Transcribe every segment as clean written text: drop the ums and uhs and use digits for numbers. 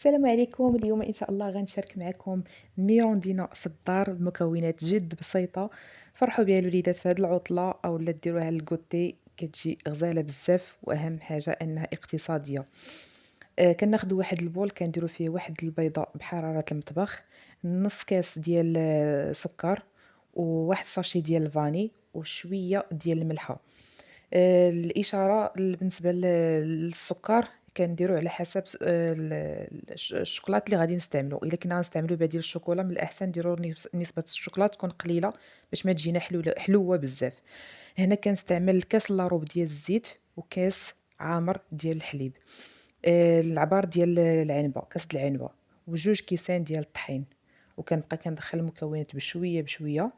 السلام عليكم. اليوم إن شاء الله غنشارك معكم ميروندينا في الدار بمكونات جد بسيطة. فرحوا بها الوليدات في هذه العطلة أولا ديروها للكوتي، كتجي غزالة بزاف وأهم حاجة أنها اقتصادية. كناخدو واحد البول كنديرو فيه واحد البيضة بحرارة المطبخ، نص كاس ديال سكر، وواحد ساشي ديال الفاني وشوية ديال الملحة. الإشارة بالنسبة للسكر كنديرو على حسب س ال الشوكولات اللي غادي نستعملو، إلا كنا غنستعملو بديل الشوكولا من الأحسن نديرو نسبة الشوكولا تكون قليلة باش ما تجينا حلوة بزاف. هنا كنستعمل كاس لاروب ديال الزيت وكاس عامر ديال الحليب، العبار ديال العنبة، كاس د العنبة، وجوج كيسان ديال الطحين، وكنبقى كندخل المكونات بشوية بشوية.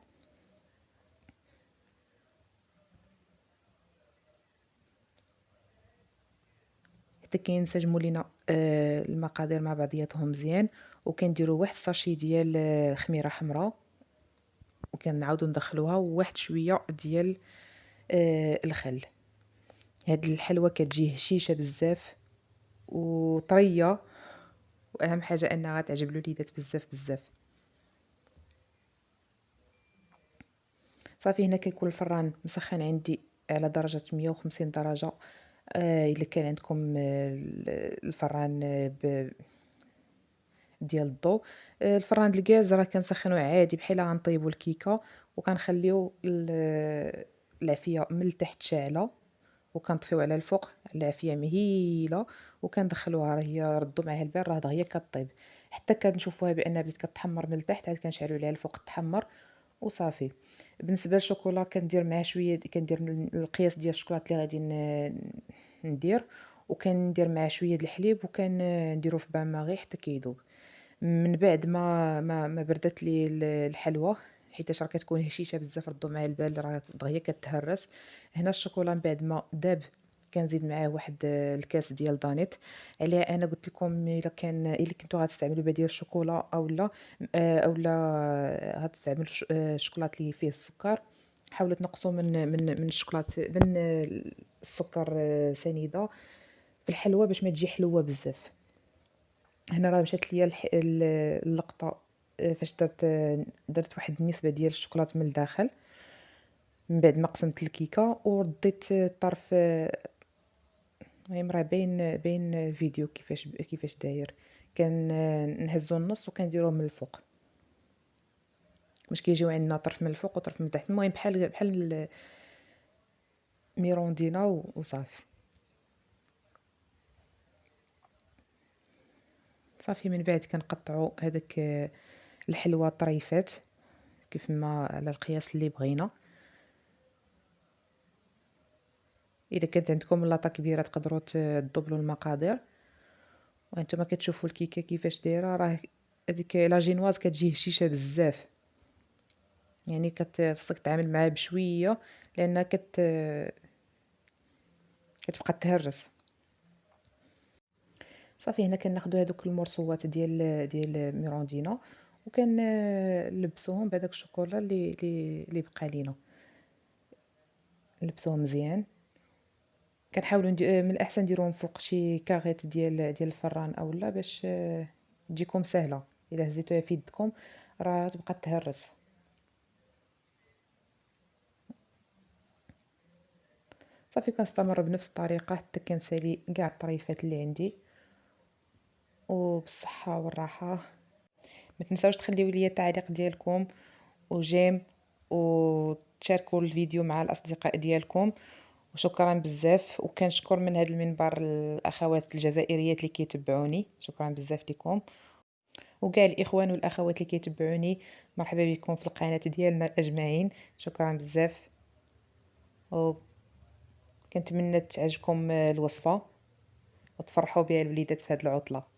حتى كينسجموا لينا المقادير مع بعضياتهم مزيان، وكنديروا واحد الساشي ديال الخميرة حمرا، وكنعاودوا ندخلوها وواحد شوية ديال الخل. هاد الحلوى كتجي هشيشة بزاف وطرية، وأهم حاجة أنها غتعجب الوليدات بزاف بزاف. صافي هنا كيكون الفران مسخن عندي على درجة 150 درجة. إلا كان عندكم الفران ديال الضو. الفران الغاز راه كنسخّنوه عادي بحال غنطيبوا الكيكة، وكنخليو العافية من التحت شاعلة، وكنطفيو على الفوق العافية مهيلة، وكندخلوها راه هي ردّوا معاها البال راه دغيا كطيب، حتى كنشوفوها بأنها بدات كتحمّر من التحت عاد كنشعلو عليها الفوق تحمّر وصافي. بالنسبة للشوكولا كندير معاه شوية كندير القياس ديال الشوكولات اللي غادي ندير، وكندير معاه شوية د الحليب، نديرو في بان ماغي حتى كيذوب. من بعد ما بردات لي الحلوى، حيتاش راه كتكون هشيشة بزاف ردّوا معايا البال راه دغيا كتهرّس. هنا الشوكولا من بعد ما داب كنزيد معاه واحد الكاس ديال دانيت. عليها أنا قُلت لكم إلا كنتو غتستعملوا بديل الشوكولا أولا غتستعملوا الشوكولات اللي فيه السكر، حاولوا تنقصوا من الشوكولات من السكر سنيدة في الحلوى باش ما تجي حلوة بزاف. هنا راه مشات ليا اللقطة. فاش درت واحد النسبة ديال الشوكولات من الداخل، من بعد ما قسمت الكيكة ورديت الطرف. المهم راه باين الفيديو كيفاش داير. نهزو النص وكنديروه من الفوق باش كيجيو عندنا طرف من الفوق وطرف من التحت، المهم بحال ميروندينا وصافي. صافي من بعد كنقطعوا هذاك الحلوى طريفات كيف ما على القياس اللي بغينا. إذا كانت عندكم لاطة كبيرة تقدروا تدبلوا المقادير. وانتم كتشوفوا الكيكة كيفاش دايرة، راه هذيك لا جينواز كتجي هشيشة بزاف، يعني خصك تتعامل معاها بشوية لأنها كتبقى تهرس. صافي هنا كناخدو هادوك المرصوات ديال ميروندينا، نلبسوهم بهداك الشوكولا اللي بقى لينا، نلبسوهم مزيان. كنحاولوا من الأحسن نديروهم فوق شي كاغيط ديال الفران أولا باش تجيكم سهلة. إلا هزيتوها في يدكم راه تبقى تهرس. صافي كنستمر بنفس الطريقة حتى كنسالي كاع الطريفات اللي عندي، وبالصحة والراحة. ما تنساوش تخليو لي التعليق ديالكم وجيم، وتشاركوا الفيديو مع الأصدقاء ديالكم. وشكرا بزاف، وكنشكر من هذا المنبر الأخوات الجزائريات اللي كيتبعوني، شكرا بزاف لكم. وكاع الإخوان والأخوات اللي كيتبعوني مرحبا بكم في القناة ديالنا أجمعين، شكرا بزاف. وكنتمنى تعجبكم الوصفة وتفرحوا بها الوليدات في هذه العطلة.